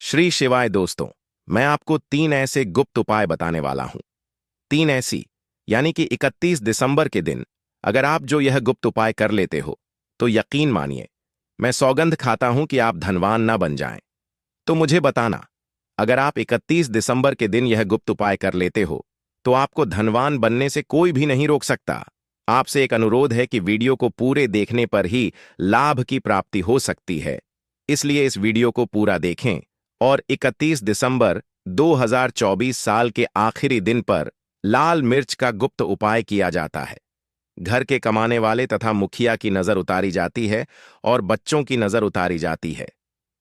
श्री शिवाय दोस्तों, मैं आपको 3 ऐसे गुप्त उपाय बताने वाला हूं। 3 ऐसी यानी कि 31 दिसंबर के दिन अगर आप जो यह गुप्त उपाय कर लेते हो तो यकीन मानिए, मैं सौगंध खाता हूं कि आप धनवान ना बन जाएं। तो मुझे बताना, अगर आप 31 दिसंबर के दिन यह गुप्त उपाय कर लेते हो तो आपको धनवान बनने से कोई भी नहीं रोक सकता। आपसे एक अनुरोध है कि वीडियो को पूरे देखने पर ही लाभ की प्राप्ति हो सकती है, इसलिए इस वीडियो को पूरा देखें और 31 दिसंबर 2024 साल के आखिरी दिन पर लाल मिर्च का गुप्त उपाय किया जाता है। घर के कमाने वाले तथा मुखिया की नजर उतारी जाती है और बच्चों की नजर उतारी जाती है।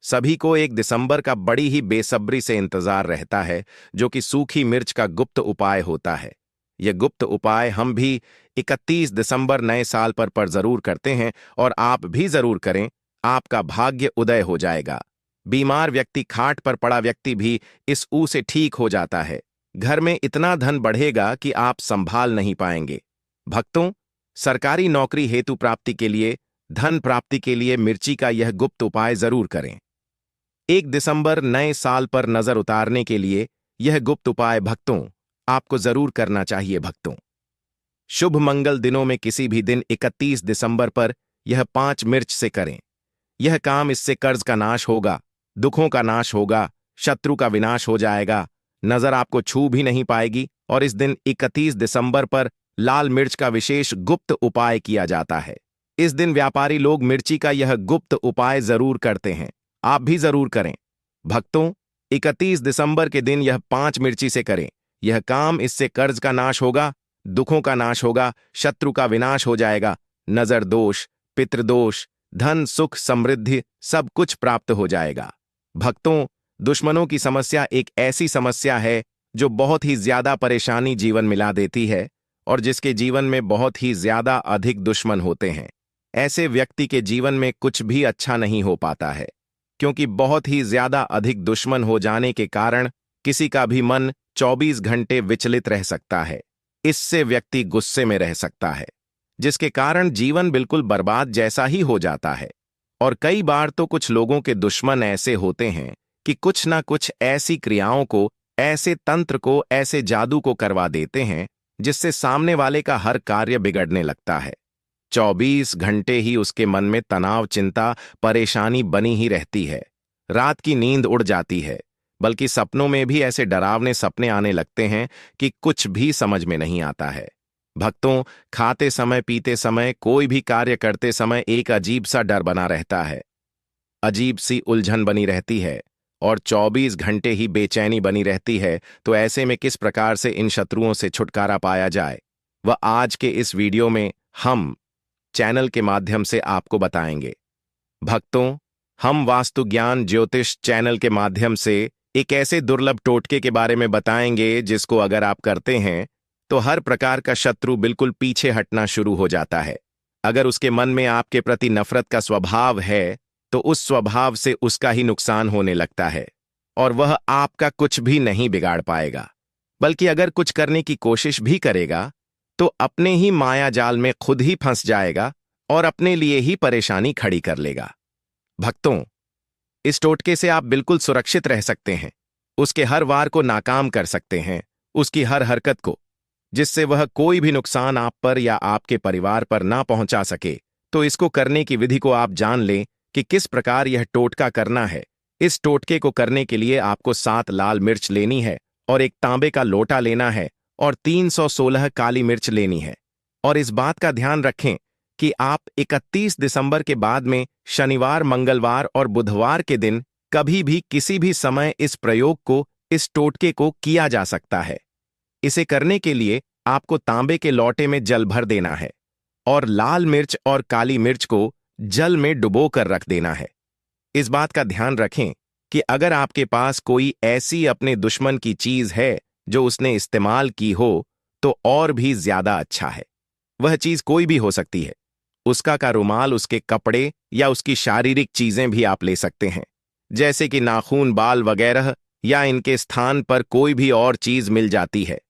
सभी को 1 दिसंबर का बड़ी ही बेसब्री से इंतजार रहता है, जो कि सूखी मिर्च का गुप्त उपाय होता है। यह गुप्त उपाय हम भी 31 दिसंबर नए साल पर जरूर करते हैं और आप भी जरूर करें। आपका भाग्य उदय हो जाएगा। बीमार व्यक्ति, खाट पर पड़ा व्यक्ति भी इस ऊ से ठीक हो जाता है। घर में इतना धन बढ़ेगा कि आप संभाल नहीं पाएंगे। भक्तों, सरकारी नौकरी हेतु प्राप्ति के लिए, धन प्राप्ति के लिए मिर्ची का यह गुप्त उपाय जरूर करें। 1 दिसंबर नए साल पर नजर उतारने के लिए यह गुप्त उपाय भक्तों आपको जरूर करना चाहिए। भक्तों, शुभ मंगल दिनों में किसी भी दिन 31 दिसंबर पर यह 5 मिर्च से करें। यह काम, इससे कर्ज का नाश होगा, दुखों का नाश होगा, शत्रु का विनाश हो जाएगा, नजर आपको छू भी नहीं पाएगी। और इस दिन 31 दिसंबर पर लाल मिर्च का विशेष गुप्त उपाय किया जाता है। इस दिन व्यापारी लोग मिर्ची का यह गुप्त उपाय जरूर करते हैं। आप भी जरूर करें। भक्तों, 31 दिसंबर के दिन यह 5 मिर्ची से करें। यह काम, इससे कर्ज का नाश होगा, दुखों का नाश होगा, शत्रु का विनाश हो जाएगा, नजर दोष, पितृदोष, धन सुख समृद्धि सब कुछ प्राप्त हो जाएगा। भक्तों, दुश्मनों की समस्या एक ऐसी समस्या है जो बहुत ही ज्यादा परेशानी जीवन मिला देती है और जिसके जीवन में बहुत ही ज्यादा अधिक दुश्मन होते हैं। ऐसे व्यक्ति के जीवन में कुछ भी अच्छा नहीं हो पाता है, क्योंकि बहुत ही ज्यादा अधिक दुश्मन हो जाने के कारण किसी का भी मन 24 घंटे विचलित रह सकता है। इससे व्यक्ति गुस्से में रह सकता है, जिसके कारण जीवन बिल्कुल बर्बाद जैसा ही हो जाता है। और कई बार तो कुछ लोगों के दुश्मन ऐसे होते हैं कि कुछ ना कुछ ऐसी क्रियाओं को, ऐसे तंत्र को, ऐसे जादू को करवा देते हैं जिससे सामने वाले का हर कार्य बिगड़ने लगता है। 24 घंटे ही उसके मन में तनाव, चिंता, परेशानी बनी ही रहती है। रात की नींद उड़ जाती है, बल्कि सपनों में भी ऐसे डरावने सपने आने लगते हैं कि कुछ भी समझ में नहीं आता है। भक्तों, खाते समय, पीते समय, कोई भी कार्य करते समय एक अजीब सा डर बना रहता है, अजीब सी उलझन बनी रहती है और 24 घंटे ही बेचैनी बनी रहती है। तो ऐसे में किस प्रकार से इन शत्रुओं से छुटकारा पाया जाए, वह आज के इस वीडियो में हम चैनल के माध्यम से आपको बताएंगे। भक्तों, हम वास्तु ज्ञान ज्योतिष चैनल के माध्यम से एक ऐसे दुर्लभ टोटके के बारे में बताएंगे जिसको अगर आप करते हैं तो हर प्रकार का शत्रु बिल्कुल पीछे हटना शुरू हो जाता है। अगर उसके मन में आपके प्रति नफरत का स्वभाव है तो उस स्वभाव से उसका ही नुकसान होने लगता है और वह आपका कुछ भी नहीं बिगाड़ पाएगा, बल्कि अगर कुछ करने की कोशिश भी करेगा तो अपने ही माया जाल में खुद ही फंस जाएगा और अपने लिए ही परेशानी खड़ी कर लेगा। भक्तों, इस टोटके से आप बिल्कुल सुरक्षित रह सकते हैं। उसके हर वार को नाकाम कर सकते हैं, उसकी हर हरकत को, जिससे वह कोई भी नुकसान आप पर या आपके परिवार पर ना पहुंचा सके। तो इसको करने की विधि को आप जान लें कि किस प्रकार यह टोटका करना है। इस टोटके को करने के लिए आपको 7 लाल मिर्च लेनी है और एक तांबे का लोटा लेना है और 316 काली मिर्च लेनी है। और इस बात का ध्यान रखें कि आप 31 दिसंबर के बाद में शनिवार, मंगलवार और बुधवार के दिन कभी भी किसी भी समय इस प्रयोग को, इस टोटके को किया जा सकता है। इसे करने के लिए आपको तांबे के लोटे में जल भर देना है और लाल मिर्च और काली मिर्च को जल में डुबो कर रख देना है। इस बात का ध्यान रखें कि अगर आपके पास कोई ऐसी अपने दुश्मन की चीज है जो उसने इस्तेमाल की हो तो और भी ज्यादा अच्छा है। वह चीज कोई भी हो सकती है, उसका का रुमाल, उसके कपड़े या उसकी शारीरिक चीजें भी आप ले सकते हैं, जैसे कि नाखून, बाल वगैरह, या इनके स्थान पर कोई भी और चीज मिल जाती है,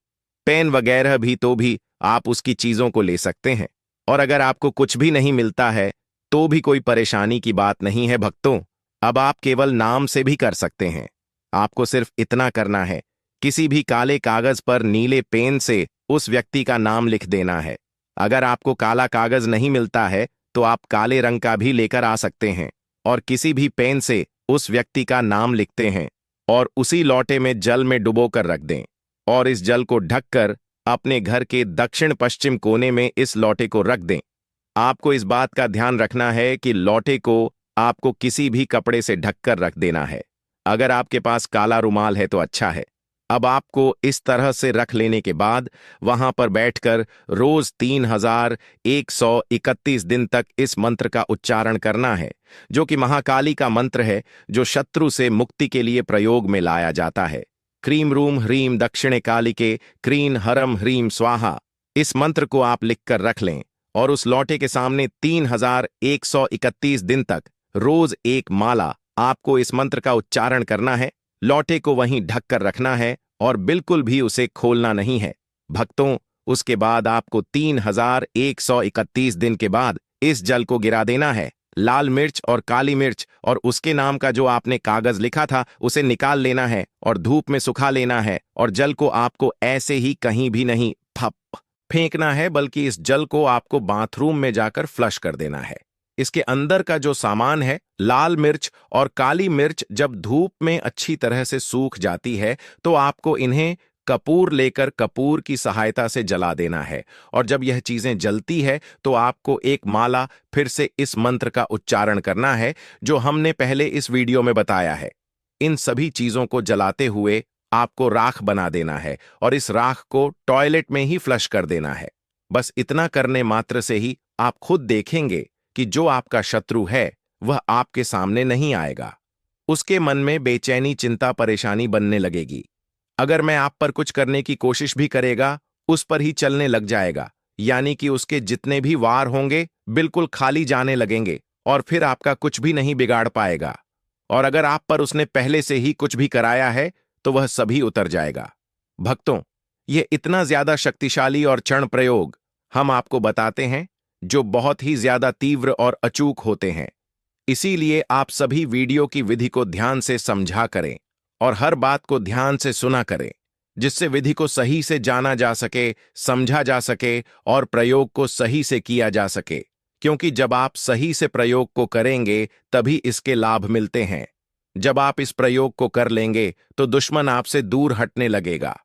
पेन वगैरह भी, तो भी आप उसकी चीजों को ले सकते हैं। और अगर आपको कुछ भी नहीं मिलता है तो भी कोई परेशानी की बात नहीं है भक्तों, अब आप केवल नाम से भी कर सकते हैं। आपको सिर्फ इतना करना है, किसी भी काले कागज पर नीले पेन से उस व्यक्ति का नाम लिख देना है। अगर आपको काला कागज नहीं मिलता है तो आप काले रंग का भी लेकर आ सकते हैं और किसी भी पेन से उस व्यक्ति का नाम लिखते हैं और उसी लोटे में जल में डुबोकर रख दें और इस जल को ढककर अपने घर के दक्षिण पश्चिम कोने में इस लोटे को रख दें। आपको इस बात का ध्यान रखना है कि लोटे को आपको किसी भी कपड़े से ढककर रख देना है। अगर आपके पास काला रुमाल है तो अच्छा है। अब आपको इस तरह से रख लेने के बाद वहां पर बैठकर रोज 3131 दिन तक इस मंत्र का उच्चारण करना है, जो कि महाकाली का मंत्र है, जो शत्रु से मुक्ति के लिए प्रयोग में लाया जाता है। क्रीम रूम ह्रीम दक्षिणे कालिके क्रीन हरम ह्रीम स्वाहा। इस मंत्र को आप लिखकर रख लें और उस लौटे के सामने 3131 दिन तक रोज एक माला आपको इस मंत्र का उच्चारण करना है। लौटे को वहीं ढक कर रखना है और बिल्कुल भी उसे खोलना नहीं है। भक्तों, उसके बाद आपको 3131 दिन के बाद इस जल को गिरा देना है। लाल मिर्च और काली मिर्च और उसके नाम का जो आपने कागज लिखा था उसे निकाल लेना है और धूप में सुखा लेना है और जल को आपको ऐसे ही कहीं भी नहीं फेंकना है, बल्कि इस जल को आपको बाथरूम में जाकर फ्लश कर देना है। इसके अंदर का जो सामान है, लाल मिर्च और काली मिर्च, जब धूप में अच्छी तरह से सूख जाती है तो आपको इन्हें कपूर लेकर कपूर की सहायता से जला देना है और जब यह चीजें जलती है तो आपको एक माला फिर से इस मंत्र का उच्चारण करना है, जो हमने पहले इस वीडियो में बताया है। इन सभी चीजों को जलाते हुए आपको राख बना देना है और इस राख को टॉयलेट में ही फ्लश कर देना है। बस इतना करने मात्र से ही आप खुद देखेंगे कि जो आपका शत्रु है वह आपके सामने नहीं आएगा। उसके मन में बेचैनी, चिंता, परेशानी बनने लगेगी। अगर मैं आप पर कुछ करने की कोशिश भी करेगा, उस पर ही चलने लग जाएगा, यानी कि उसके जितने भी वार होंगे बिल्कुल खाली जाने लगेंगे और फिर आपका कुछ भी नहीं बिगाड़ पाएगा। और अगर आप पर उसने पहले से ही कुछ भी कराया है तो वह सभी उतर जाएगा। भक्तों, यह इतना ज्यादा शक्तिशाली और क्षण प्रयोग हम आपको बताते हैं, जो बहुत ही ज्यादा तीव्र और अचूक होते हैं। इसीलिए आप सभी वीडियो की विधि को ध्यान से समझा करें और हर बात को ध्यान से सुना करें, जिससे विधि को सही से जाना जा सके, समझा जा सके और प्रयोग को सही से किया जा सके। क्योंकि जब आप सही से प्रयोग को करेंगे तभी इसके लाभ मिलते हैं। जब आप इस प्रयोग को कर लेंगे तो दुश्मन आपसे दूर हटने लगेगा,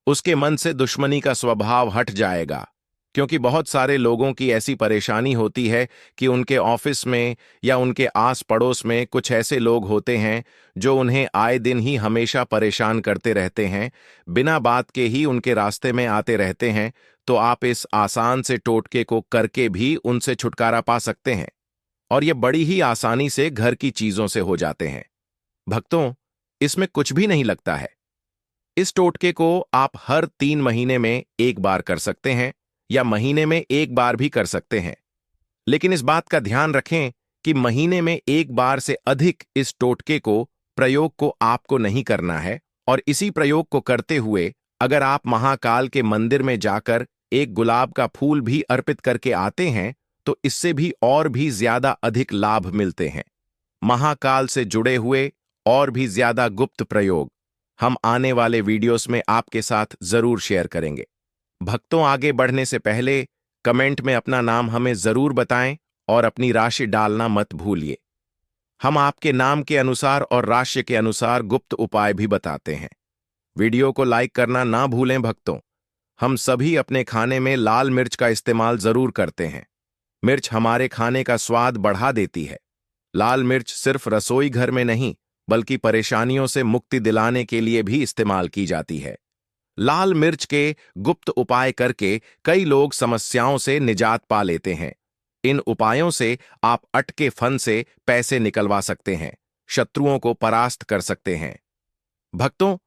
उसके मन से दुश्मनी का स्वभाव हट जाएगा। क्योंकि बहुत सारे लोगों की ऐसी परेशानी होती है कि उनके ऑफिस में या उनके आस पड़ोस में कुछ ऐसे लोग होते हैं जो उन्हें आए दिन ही हमेशा परेशान करते रहते हैं, बिना बात के ही उनके रास्ते में आते रहते हैं। तो आप इस आसान से टोटके को करके भी उनसे छुटकारा पा सकते हैं और ये बड़ी ही आसानी से घर की चीजों से हो जाते हैं। भक्तों, इसमें कुछ भी नहीं लगता है। इस टोटके को आप हर 3 महीने में एक बार कर सकते हैं या महीने में एक बार भी कर सकते हैं। लेकिन इस बात का ध्यान रखें कि महीने में एक बार से अधिक इस टोटके को प्रयोग को आपको नहीं करना है। और इसी प्रयोग को करते हुए अगर आप महाकाल के मंदिर में जाकर एक गुलाब का फूल भी अर्पित करके आते हैं तो इससे भी और भी ज्यादा अधिक लाभ मिलते हैं। महाकाल से जुड़े हुए और भी ज्यादा गुप्त प्रयोग हम आने वाले वीडियोस में आपके साथ जरूर शेयर करेंगे। भक्तों, आगे बढ़ने से पहले कमेंट में अपना नाम हमें जरूर बताएं और अपनी राशि डालना मत भूलिए। हम आपके नाम के अनुसार और राशि के अनुसार गुप्त उपाय भी बताते हैं। वीडियो को लाइक करना ना भूलें। भक्तों, हम सभी अपने खाने में लाल मिर्च का इस्तेमाल जरूर करते हैं। मिर्च हमारे खाने का स्वाद बढ़ा देती है। लाल मिर्च सिर्फ रसोई घर में नहीं बल्कि परेशानियों से मुक्ति दिलाने के लिए भी इस्तेमाल की जाती है। लाल मिर्च के गुप्त उपाय करके कई लोग समस्याओं से निजात पा लेते हैं। इन उपायों से आप अटके फन से पैसे निकलवा सकते हैं, शत्रुओं को परास्त कर सकते हैं। भक्तों,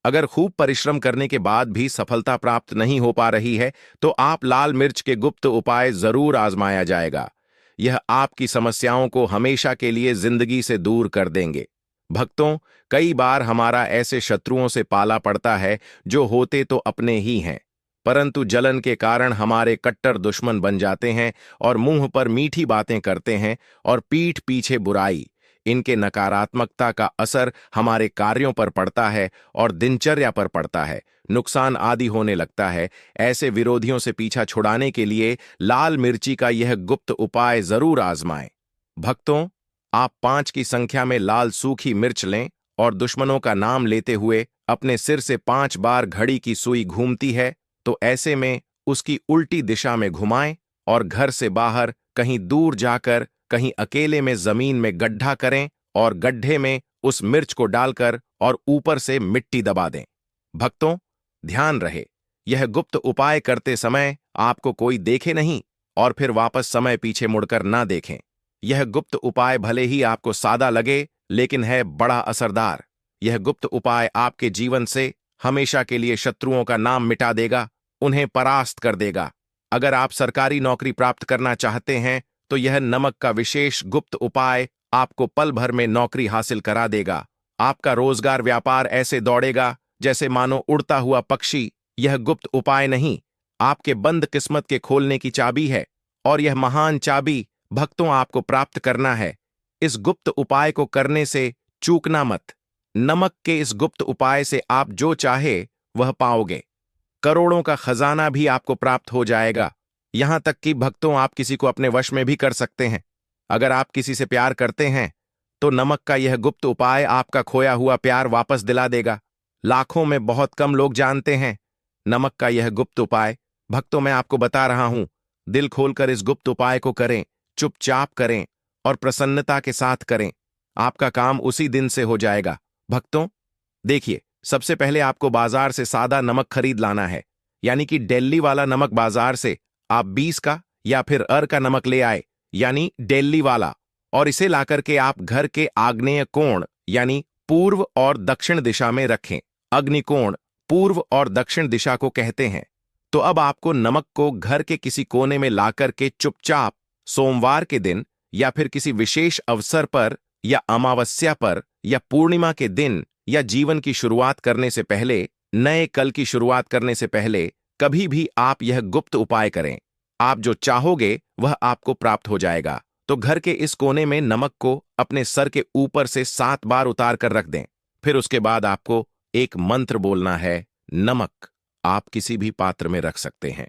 अगर खूब परिश्रम करने के बाद भी सफलता प्राप्त नहीं हो पा रही है तो आप लाल मिर्च के गुप्त उपाय जरूर आजमाया जाएगा। यह आपकी समस्याओं को हमेशा के लिए जिंदगी से दूर कर देंगे। भक्तों, कई बार हमारा ऐसे शत्रुओं से पाला पड़ता है जो होते तो अपने ही हैं, परंतु जलन के कारण हमारे कट्टर दुश्मन बन जाते हैं और मुंह पर मीठी बातें करते हैं और पीठ पीछे बुराई। इनके नकारात्मकता का असर हमारे कार्यों पर पड़ता है और दिनचर्या पर पड़ता है, नुकसान आदि होने लगता है। ऐसे विरोधियों से पीछा छुड़ाने के लिए लाल मिर्ची का यह गुप्त उपाय जरूर आजमाएं। भक्तों, आप 5 की संख्या में लाल सूखी मिर्च लें और दुश्मनों का नाम लेते हुए अपने सिर से 5 बार घड़ी की सुई घूमती है तो ऐसे में उसकी उल्टी दिशा में घुमाएं और घर से बाहर कहीं दूर जाकर कहीं अकेले में जमीन में गड्ढा करें और गड्ढे में उस मिर्च को डालकर और ऊपर से मिट्टी दबा दें। भक्तों, ध्यान रहे, यह गुप्त उपाय करते समय आपको कोई देखे नहीं और फिर वापस समय पीछे मुड़कर ना देखें। यह गुप्त उपाय भले ही आपको सादा लगे लेकिन है बड़ा असरदार। यह गुप्त उपाय आपके जीवन से हमेशा के लिए शत्रुओं का नाम मिटा देगा, उन्हें परास्त कर देगा। अगर आप सरकारी नौकरी प्राप्त करना चाहते हैं तो यह नमक का विशेष गुप्त उपाय आपको पल भर में नौकरी हासिल करा देगा। आपका रोजगार व्यापार ऐसे दौड़ेगा जैसे मानो उड़ता हुआ पक्षी। यह गुप्त उपाय नहीं, आपके बंद किस्मत के खोलने की चाबी है और यह महान चाबी भक्तों आपको प्राप्त करना है। इस गुप्त उपाय को करने से चूकना मत। नमक के इस गुप्त उपाय से आप जो चाहे वह पाओगे। करोड़ों का खजाना भी आपको प्राप्त हो जाएगा। यहां तक कि भक्तों, आप किसी को अपने वश में भी कर सकते हैं। अगर आप किसी से प्यार करते हैं तो नमक का यह गुप्त उपाय आपका खोया हुआ प्यार वापस दिला देगा। लाखों में बहुत कम लोग जानते हैं नमक का यह गुप्त उपाय। भक्तों, मैं आपको बता रहा हूं, दिल खोलकर इस गुप्त उपाय को करें, चुपचाप करें और प्रसन्नता के साथ करें। आपका काम उसी दिन से हो जाएगा। भक्तों, देखिए, सबसे पहले आपको बाजार से सादा नमक खरीद लाना है, यानी कि दिल्ली वाला नमक। बाजार से आप 20 का या फिर अर का नमक ले आए, यानी दिल्ली वाला, और इसे लाकर के आप घर के आग्नेय कोण यानी पूर्व और दक्षिण दिशा में रखें। अग्निकोण पूर्व और दक्षिण दिशा को कहते हैं। तो अब आपको नमक को घर के किसी कोने में लाकर के चुपचाप सोमवार के दिन या फिर किसी विशेष अवसर पर या अमावस्या पर या पूर्णिमा के दिन या जीवन की शुरुआत करने से पहले, नए कल की शुरुआत करने से पहले कभी भी आप यह गुप्त उपाय करें। आप जो चाहोगे वह आपको प्राप्त हो जाएगा। तो घर के इस कोने में नमक को अपने सर के ऊपर से 7 बार उतार कर रख दें। फिर उसके बाद आपको एक मंत्र बोलना है। नमक आप किसी भी पात्र में रख सकते हैं।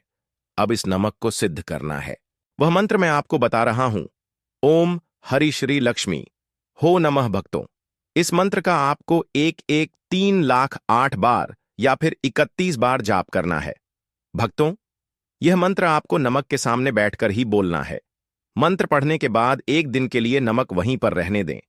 अब इस नमक को सिद्ध करना है। वह मंत्र मैं आपको बता रहा हूं। ओम हरि श्री लक्ष्मी हो नमः। भक्तों, इस मंत्र का आपको 3,08,000 बार या फिर 31 बार जाप करना है। भक्तों, यह मंत्र आपको नमक के सामने बैठकर ही बोलना है। मंत्र पढ़ने के बाद 1 दिन के लिए नमक वहीं पर रहने दें।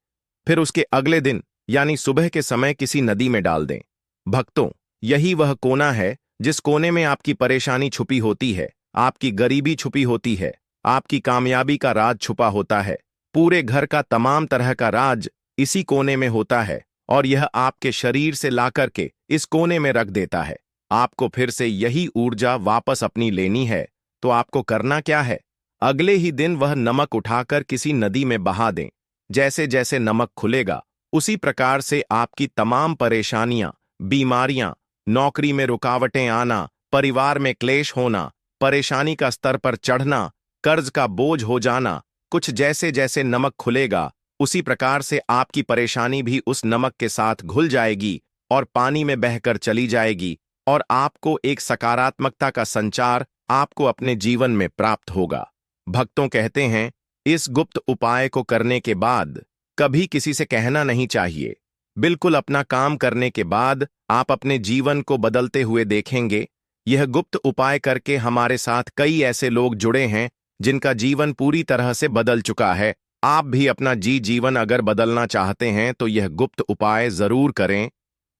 फिर उसके अगले दिन यानी सुबह के समय किसी नदी में डाल दें। भक्तों, यही वह कोना है जिस कोने में आपकी परेशानी छुपी होती है, आपकी गरीबी छुपी होती है, आपकी कामयाबी का राज छुपा होता है। पूरे घर का तमाम तरह का राज इसी कोने में होता है और यह आपके शरीर से लाकर के इस कोने में रख देता है। आपको फिर से यही ऊर्जा वापस अपनी लेनी है। तो आपको करना क्या है? अगले ही दिन वह नमक उठाकर किसी नदी में बहा दें। जैसे जैसे नमक खुलेगा उसी प्रकार से आपकी तमाम परेशानियां, बीमारियां, नौकरी में रुकावटें आना, परिवार में क्लेश होना, परेशानी का स्तर पर चढ़ना, कर्ज का बोझ हो जाना, कुछ जैसे जैसे नमक खुलेगा उसी प्रकार से आपकी परेशानी भी उस नमक के साथ घुल जाएगी और पानी में बहकर चली जाएगी और आपको एक सकारात्मकता का संचार आपको अपने जीवन में प्राप्त होगा। भक्तों कहते हैं, इस गुप्त उपाय को करने के बाद कभी किसी से कहना नहीं चाहिए। बिल्कुल अपना काम करने के बाद आप अपने जीवन को बदलते हुए देखेंगे। यह गुप्त उपाय करके हमारे साथ कई ऐसे लोग जुड़े हैं जिनका जीवन पूरी तरह से बदल चुका है। आप भी अपना जीवन अगर बदलना चाहते हैं तो यह गुप्त उपाय जरूर करें।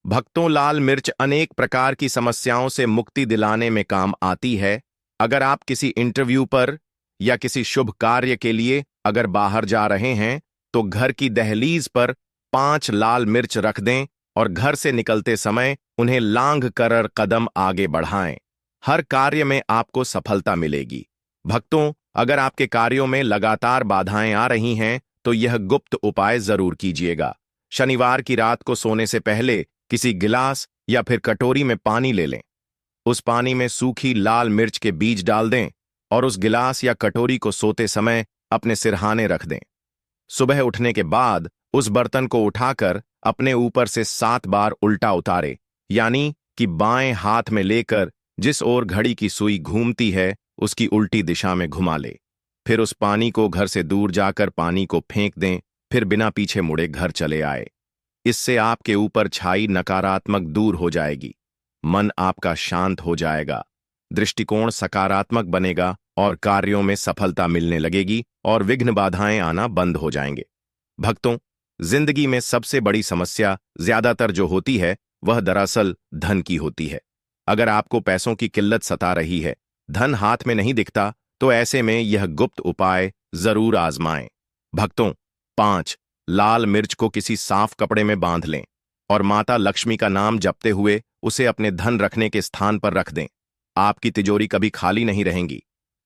भक्तों, लाल मिर्च अनेक प्रकार की समस्याओं से मुक्ति दिलाने में काम आती है। अगर आप किसी इंटरव्यू पर या किसी शुभ कार्य के लिए अगर बाहर जा रहे हैं तो घर की दहलीज पर 5 लाल मिर्च रख दें और घर से निकलते समय उन्हें लांघ कर कदम आगे बढ़ाएं। हर कार्य में आपको सफलता मिलेगी। भक्तों, अगर आपके कार्यों में लगातार बाधाएं आ रही हैं तो यह गुप्त उपाय जरूर कीजिएगा। शनिवार की रात को सोने से पहले किसी गिलास या फिर कटोरी में पानी ले लें। उस पानी में सूखी लाल मिर्च के बीज डाल दें और उस गिलास या कटोरी को सोते समय अपने सिरहाने रख दें। सुबह उठने के बाद उस बर्तन को उठाकर अपने ऊपर से 7 बार उल्टा उतारे, यानी कि बाएं हाथ में लेकर जिस ओर घड़ी की सुई घूमती है उसकी उल्टी दिशा में घुमा ले। फिर उस पानी को घर से दूर जाकर पानी को फेंक दें, फिर बिना पीछे मुड़े घर चले आए। इससे आपके ऊपर छाई नकारात्मक दूर हो जाएगी, मन आपका शांत हो जाएगा, दृष्टिकोण सकारात्मक बनेगा और कार्यों में सफलता मिलने लगेगी और विघ्न बाधाएं आना बंद हो जाएंगे। भक्तों, जिंदगी में सबसे बड़ी समस्या ज्यादातर जो होती है वह दरअसल धन की होती है। अगर आपको पैसों की किल्लत सता रही है, धन हाथ में नहीं दिखता, तो ऐसे में यह गुप्त उपाय जरूर आजमाएं। भक्तों, 5 लाल मिर्च को किसी साफ कपड़े में बांध लें और माता लक्ष्मी का नाम जपते हुए उसे अपने धन रखने के स्थान पर रख दें। आपकी तिजोरी कभी खाली नहीं रहेंगी,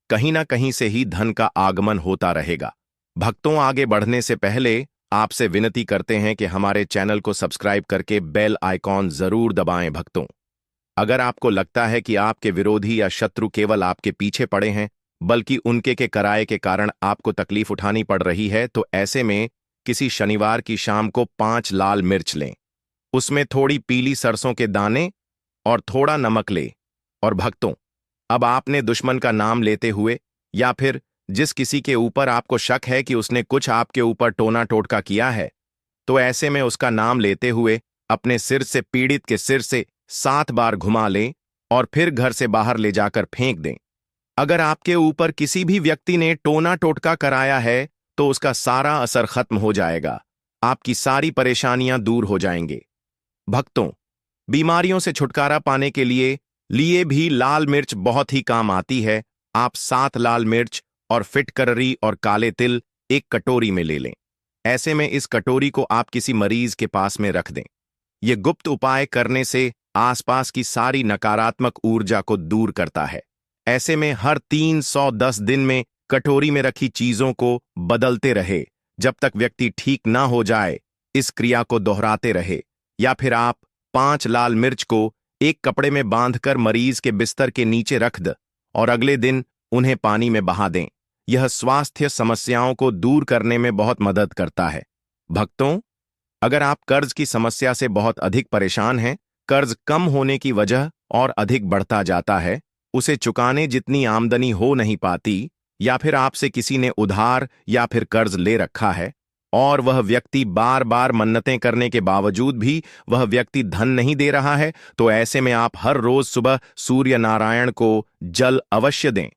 कहीं ना कहीं से ही धन का आगमन होता रहेगा। भक्तों, आगे बढ़ने से पहले आपसे विनती करते हैं कि हमारे चैनल को सब्सक्राइब करके बेल आइकॉन जरूर दबाएं। भक्तों, अगर आपको लगता है कि आपके विरोधी या शत्रु केवल आपके पीछे पड़े हैं, बल्कि उनके के कराए के कारण आपको तकलीफ उठानी पड़ रही है, तो ऐसे में किसी शनिवार की शाम को 5 लाल मिर्च लें, उसमें थोड़ी पीली सरसों के दाने और थोड़ा नमक ले। और भक्तों, अब आपने दुश्मन का नाम लेते हुए या फिर जिस किसी के ऊपर आपको शक है कि उसने कुछ आपके ऊपर टोना टोटका किया है, तो ऐसे में उसका नाम लेते हुए अपने सिर से पीड़ित के सिर से 7 बार घुमा लें और फिर घर से बाहर ले जाकर फेंक दें। अगर आपके ऊपर किसी भी व्यक्ति ने टोना टोटका कराया है तो उसका सारा असर खत्म हो जाएगा, आपकी सारी परेशानियां दूर हो जाएंगे। भक्तों, बीमारियों से छुटकारा पाने के लिए भी लाल मिर्च बहुत ही काम आती है। आप 7 लाल मिर्च और फिटकरी और काले तिल एक कटोरी में ले लें। ऐसे में इस कटोरी को आप किसी मरीज के पास में रख दें। ये गुप्त उपाय करने से आसपास की सारी नकारात्मक ऊर्जा को दूर करता है। ऐसे में हर 310 दिन में कटोरी में रखी चीजों को बदलते रहे जब तक व्यक्ति ठीक ना हो जाए। इस क्रिया को दोहराते रहे, या फिर आप 5 लाल मिर्च को एक कपड़े में बांधकर मरीज के बिस्तर के नीचे रख दें और अगले दिन उन्हें पानी में बहा दें। यह स्वास्थ्य समस्याओं को दूर करने में बहुत मदद करता है। भक्तों, अगर आप कर्ज की समस्या से बहुत अधिक परेशान हैं, कर्ज कम होने की वजह और अधिक बढ़ता जाता है, उसे चुकाने जितनी आमदनी हो नहीं पाती, या फिर आपसे किसी ने उधार या फिर कर्ज ले रखा है और वह व्यक्ति बार बार मन्नतें करने के बावजूद भी वह व्यक्ति धन नहीं दे रहा है, तो ऐसे में आप हर रोज सुबह सूर्य नारायण को जल अवश्य दें।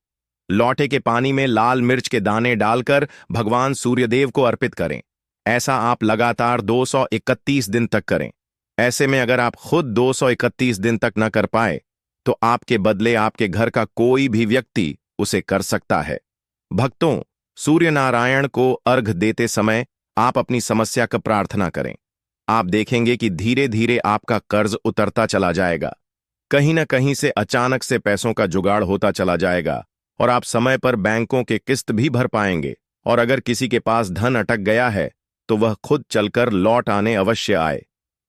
लौटे के पानी में लाल मिर्च के दाने डालकर भगवान सूर्यदेव को अर्पित करें। ऐसा आप लगातार 231 दिन तक करें। ऐसे में अगर आप खुद 231 दिन तक न कर पाए, तो आपके बदले आपके घर का कोई भी व्यक्ति उसे कर सकता है। भक्तों, सूर्य नारायण को अर्घ देते समय आप अपनी समस्या का प्रार्थना करें। आप देखेंगे कि धीरे धीरे आपका कर्ज उतरता चला जाएगा, कहीं न कहीं से अचानक से पैसों का जुगाड़ होता चला जाएगा और आप समय पर बैंकों के किस्त भी भर पाएंगे। और अगर किसी के पास धन अटक गया है तो वह खुद चलकर लौट आने अवश्य आए।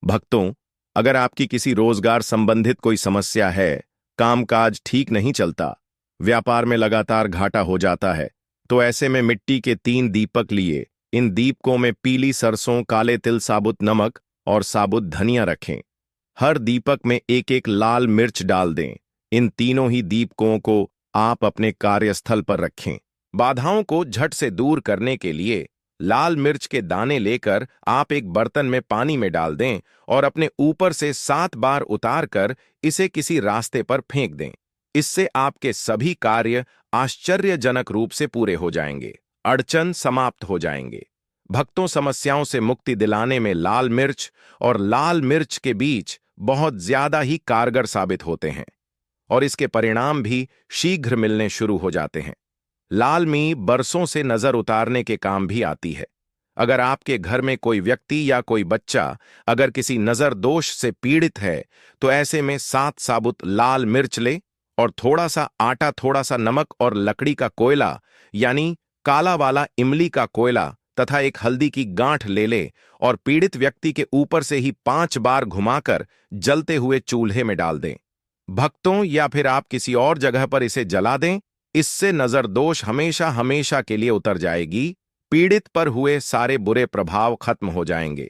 भक्तों, अगर आपकी किसी रोजगार संबंधित कोई समस्या है, कामकाज ठीक नहीं चलता, व्यापार में लगातार घाटा हो जाता है, तो ऐसे में मिट्टी के 3 दीपक लिए इन दीपकों में पीली सरसों, काले तिल, साबुत नमक और साबुत धनिया रखें। हर दीपक में एक एक लाल मिर्च डाल दें। इन तीनों ही दीपकों को आप अपने कार्यस्थल पर रखें। बाधाओं को झट से दूर करने के लिए लाल मिर्च के दाने लेकर आप एक बर्तन में पानी में डाल दें और अपने ऊपर से 7 बार उतार कर इसे किसी रास्ते पर फेंक दें। इससे आपके सभी कार्य आश्चर्यजनक रूप से पूरे हो जाएंगे, अड़चन समाप्त हो जाएंगे। भक्तों, समस्याओं से मुक्ति दिलाने में लाल मिर्च और लाल मिर्च के बीच बहुत ज्यादा ही कारगर साबित होते हैं और इसके परिणाम भी शीघ्र मिलने शुरू हो जाते हैं। लाल मी बरसों से नजर उतारने के काम भी आती है। अगर आपके घर में कोई व्यक्ति या कोई बच्चा अगर किसी नजर दोष से पीड़ित है, तो ऐसे में 7 साबुत लाल मिर्च ले और थोड़ा सा आटा, थोड़ा सा नमक और लकड़ी का कोयला यानी काला वाला इमली का कोयला तथा एक हल्दी की गांठ ले और पीड़ित व्यक्ति के ऊपर से ही 5 बार घुमाकर जलते हुए चूल्हे में डाल दें। भक्तों, या फिर आप किसी और जगह पर इसे जला दें। इससे नजर दोष हमेशा हमेशा के लिए उतर जाएगी पीड़ित पर हुए सारे बुरे प्रभाव खत्म हो जाएंगे।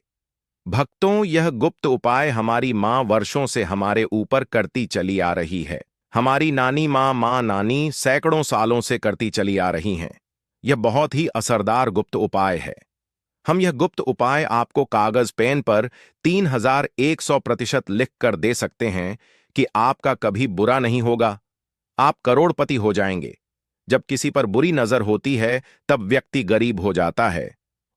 भक्तों, यह गुप्त उपाय हमारी माँ वर्षों से हमारे ऊपर करती चली आ रही है। हमारी नानी माँ नानी सैकड़ों सालों से करती चली आ रही हैं। यह बहुत ही असरदार गुप्त उपाय है। हम यह गुप्त उपाय आपको कागज पेन पर 3100% लिख कर दे सकते हैं कि आपका कभी बुरा नहीं होगा। आप करोड़पति हो जाएंगे। जब किसी पर बुरी नजर होती है तब व्यक्ति गरीब हो जाता है,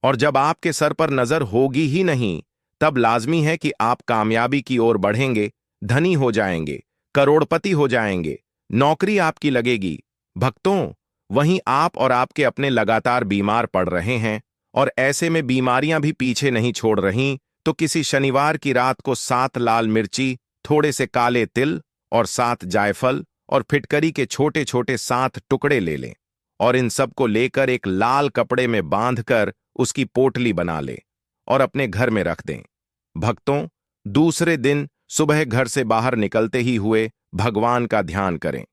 और जब आपके सर पर नजर होगी ही नहीं तब लाजमी है कि आप कामयाबी की ओर बढ़ेंगे, धनी हो जाएंगे, करोड़पति हो जाएंगे, नौकरी आपकी लगेगी। भक्तों, वहीं आप और आपके अपने लगातार बीमार पड़ रहे हैं, और ऐसे में बीमारियां भी पीछे नहीं छोड़ रहीं, तो किसी शनिवार की रात को 7 लाल मिर्ची, थोड़े से काले तिल और 7 जायफल और फिटकरी के छोटे छोटे 7 टुकड़े ले लें, और इन सब को लेकर एक लाल कपड़े में बांधकर उसकी पोटली बना लें और अपने घर में रख दें। भक्तों, दूसरे दिन सुबह घर से बाहर निकलते ही हुए भगवान का ध्यान करें,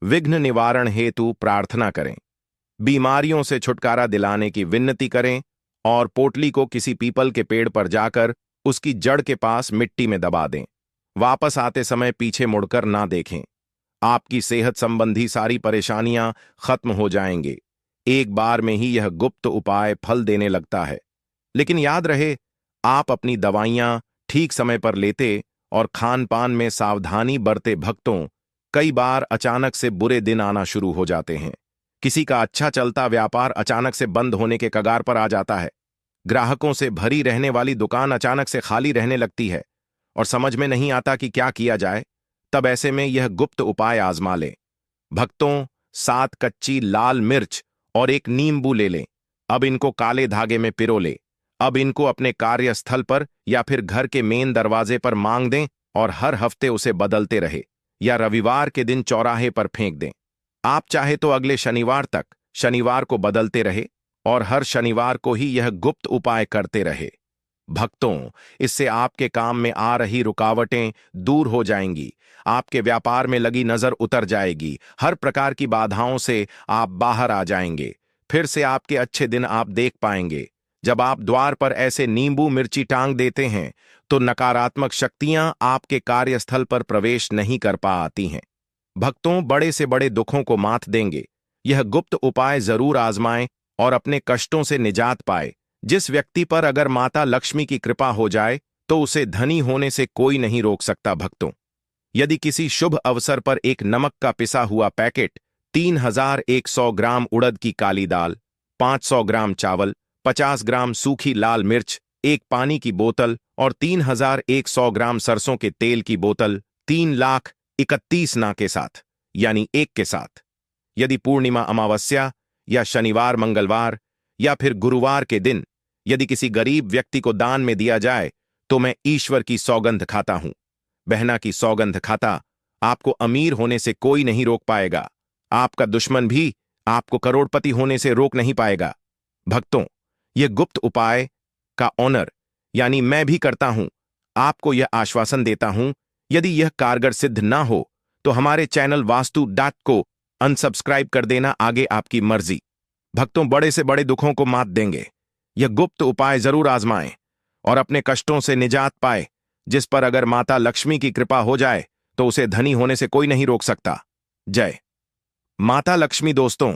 विघ्न निवारण हेतु प्रार्थना करें, बीमारियों से छुटकारा दिलाने की विनती करें, और पोटली को किसी पीपल के पेड़ पर जाकर उसकी जड़ के पास मिट्टी में दबा दें। वापस आते समय पीछे मुड़कर ना देखें। आपकी सेहत संबंधी सारी परेशानियां खत्म हो जाएंगे। एक बार में ही यह गुप्त उपाय फल देने लगता है। लेकिन याद रहे, आप अपनी दवाइयां ठीक समय पर लेते और खान पान में सावधानी बरते। भक्तों, कई बार अचानक से बुरे दिन आना शुरू हो जाते हैं। किसी का अच्छा चलता व्यापार अचानक से बंद होने के कगार पर आ जाता है। ग्राहकों से भरी रहने वाली दुकान अचानक से खाली रहने लगती है और समझ में नहीं आता कि क्या किया जाए। तब ऐसे में यह गुप्त उपाय आजमा लें। भक्तों, 7 कच्ची लाल मिर्च और एक नींबू ले लें। अब इनको काले धागे में पिरो ले। अब इनको अपने कार्यस्थल पर या फिर घर के मेन दरवाजे पर मांग दें, और हर हफ्ते उसे बदलते रहे, या रविवार के दिन चौराहे पर फेंक दें। आप चाहे तो अगले शनिवार तक शनिवार को बदलते रहे और हर शनिवार को ही यह गुप्त उपाय करते रहे। भक्तों, इससे आपके काम में आ रही रुकावटें दूर हो जाएंगी, आपके व्यापार में लगी नजर उतर जाएगी, हर प्रकार की बाधाओं से आप बाहर आ जाएंगे। फिर से आपके अच्छे दिन आप देख पाएंगे। जब आप द्वार पर ऐसे नींबू मिर्ची टांग देते हैं तो नकारात्मक शक्तियां आपके कार्यस्थल पर प्रवेश नहीं कर पाती हैं। भक्तों, बड़े से बड़े दुखों को मात देंगे। यह गुप्त उपाय जरूर आजमाएं और अपने कष्टों से निजात पाए। जिस व्यक्ति पर अगर माता लक्ष्मी की कृपा हो जाए तो उसे धनी होने से कोई नहीं रोक सकता। भक्तों, यदि किसी शुभ अवसर पर एक नमक का पिसा हुआ पैकेट, 3100 ग्राम उड़द की काली दाल, 500 ग्राम चावल, 50 ग्राम सूखी लाल मिर्च, एक पानी की बोतल और 3100 ग्राम सरसों के तेल की बोतल 3,31,000 के साथ, यानी 1 के साथ, यदि पूर्णिमा, अमावस्या या शनिवार, मंगलवार या फिर गुरुवार के दिन यदि किसी गरीब व्यक्ति को दान में दिया जाए तो मैं ईश्वर की सौगंध खाता हूं, बहना की सौगंध खाता, आपको अमीर होने से कोई नहीं रोक पाएगा। आपका दुश्मन भी आपको करोड़पति होने से रोक नहीं पाएगा। भक्तों, यह गुप्त उपाय का ऑनर यानी मैं भी करता हूं। आपको यह आश्वासन देता हूं, यदि यह कारगर सिद्ध ना हो तो हमारे चैनल वास्तु डाट को अनसब्सक्राइब कर देना। आगे आपकी मर्जी। भक्तों, बड़े से बड़े दुखों को मात देंगे। यह गुप्त उपाय जरूर आजमाएं और अपने कष्टों से निजात पाए। जिस पर अगर माता लक्ष्मी की कृपा हो जाए तो उसे धनी होने से कोई नहीं रोक सकता। जय माता लक्ष्मी। दोस्तों,